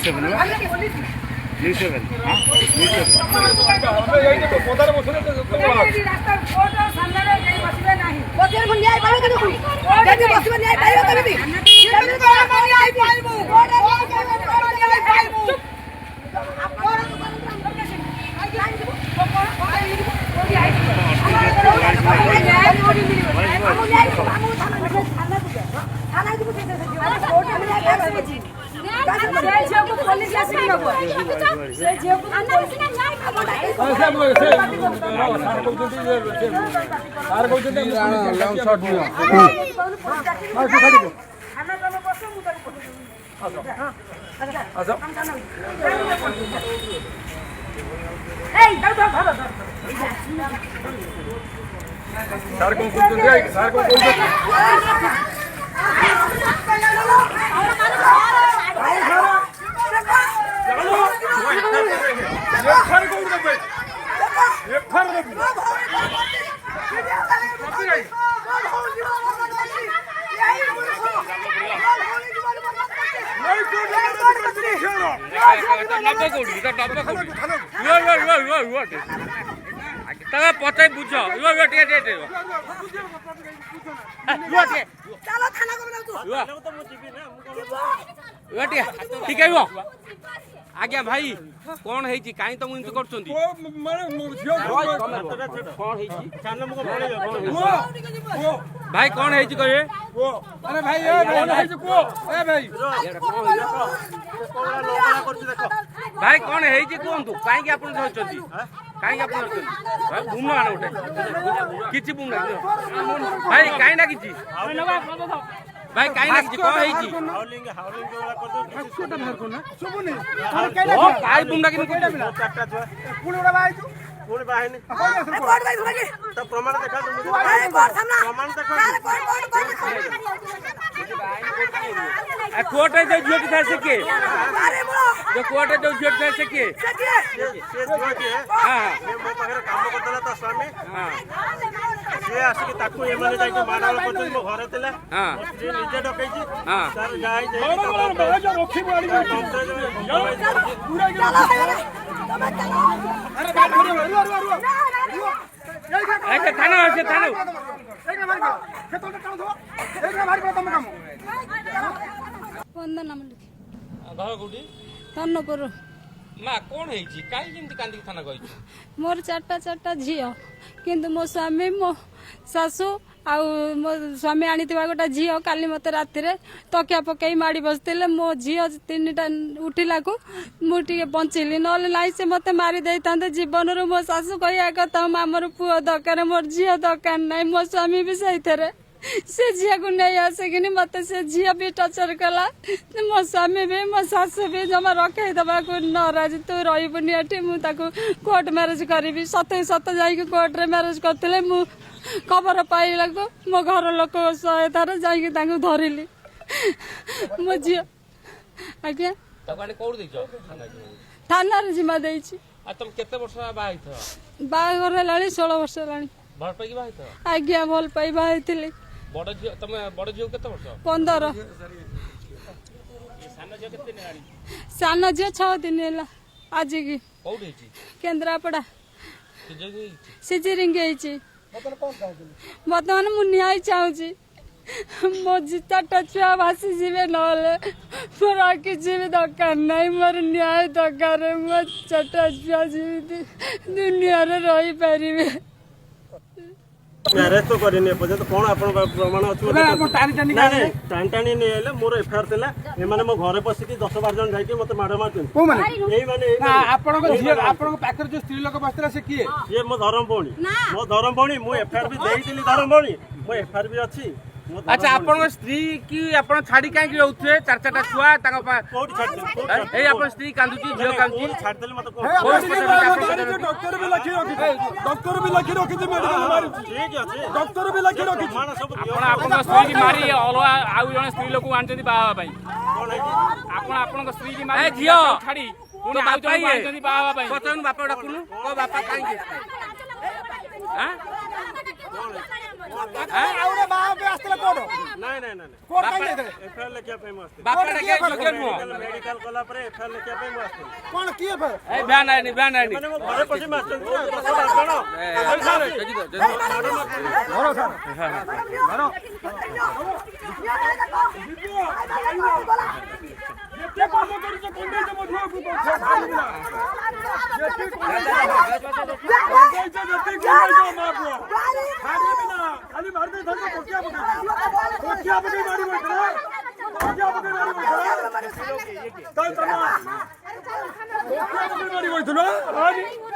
7 New 7 पचाई बुझ ठीक है आज्ञा भाई कौन है कहीं तो मुझे कर भाई कौन है कहे अरे भाई भाई कौन है कहतु कहीं आप कहीं आप बुम ना गोटे कि बुम भाई कहीं ना कि भाई कहीं ना कि कौन है प्रमाण देखा कोर्ट है जो झूठ था से के जो कोर्ट है जो झूठ था से के हां मो पाखरे काम करतला त स्वामी हां से आसी के ताकू ए माने जाई के माडाल करतली मो घरे तेला हां जे निजे डकै छी हां सर जाई जे जो रोखी वाली पूरा अरे बैठ रुआ थाना है थाना एक मार के तो काम दो एक मार के तुम काम वंदना मल्लिक घर कोठी तन्नपुर मा कौन है कहीं जमी कांदी थाना गई मोर चारटा झील किंतु मो स्वामी मो सासू आ मो स्वामी आनी गोटे झील काली मत राति तकिया पकई माड़ी बसते मो झील 3टा उठिला को मुझे बंचिली ना ना से मत मारी था जीवन मो सासू कह कथा आमर पुओ दरकार मोर झील दरकार ना मो स्वामी भी सही से झील को नहीं आसिकी मत से झील भी टर्चर कला मो स्वामी भी मो सासू भी जमा रखे दबा को नाराज तू रही एटी मुझे कोर्ट मैरेज करी सत सत जा कोर्ट रे मैरेज करते मु खबर पाइला को मो घर लोक सहायतार जा धरली मो झी आज्ञा थाना जिमा दे बाहर है 16 वर्ष है आज्ञा भल पाई बाहर बड़ झील केते वर्ष 15 सान झील 6 दिन है आज की केन्द्रापड़ा सिजरिंग बर्तमान मुझे चाहूँ मो 4टा छुआ भासी जीवे ना मोर किसी भी दरकार ना मोर न्याय दरकार मो 4टा छुआ जीवित दुनिया रही पारे मैरेज तो करनी पर्यंत कौन आप प्रमाण अच्छे टाणी टाणी नहीं आए मोर एफआईआर थिला ए माने मो घरे बसिकी 10-12 जन जाई मते माड़ मारछन को माने एई माने आपन को झियो आपन को पाकर जो स्त्री लोक बसतला से किए ये मो धरम बणी मो एफआईआर भी देइतिली धरम बणी मो एफआईआर भी अछि अच्छा आपन स्त्री की आपन छाड़ी काई की रहउथे 4-4टा छुआ ताका कोठी छाड़ ए आपन स्त्री कांदुची झियो कांदुची छाड़ देले मते डॉक्टर भी लखी रखी मेडिकल मारी ठीक अछि डॉक्टर भी लखी रखी प्रमाण सब आपन आपन स्त्री की मारी अलवा आउ जने स्त्री लोक आनचंदी बाबा पई कोन है आपन आपन स्त्री की मारी झियो छाड़ी पुणी आउ जने आनचंदी बाबा पई पतन बापा डाकुनु को बापा काई ନାଇଁ ନାଇଁ ନାଇଁ କୋର୍ଟ କାଇଁ ଯାଇଥିଲେ ଏଫଆଇଆର ଲେଖିବା ପାଇଁ ମୁଁ ଆସିଥିଲି ବାପା ଡାକେ ଯୋଗ୍ୟ ନୁହଁ ମେଡିକାଲ ଗଲା ପରେ ଏଫଆଇଆର ଲେଖିବା ପାଇଁ ମୁଁ ଆସିଥିଲି କଣ କିଏ ଫେର ଏ ବ୍ୟାନ୍ ଆଇନି ବ୍ୟାନ୍ ଆଇନି ମାନେ ମୋ ଘରେ ପଶି ମାରିଛନ୍ତି ନା 10 ଜଣ ଯେତେ କାମ କରିଛ କଣ୍ଡେଇଛ ମୋ ଝିଅକୁ ମା ପୁଅ ଛାଡ଼ିବି ନା ଖାଲି ମାରି ଦେଇଥାନ୍ତ କୋଟିଆ ପକେଇ ମାରି ବସିଥିଲା କୋଟିଆ ପକେଇ ମାରି ବସିଥିଲା କୋଟିଆ ପକେଇ ମାରି ବସିଥିଲା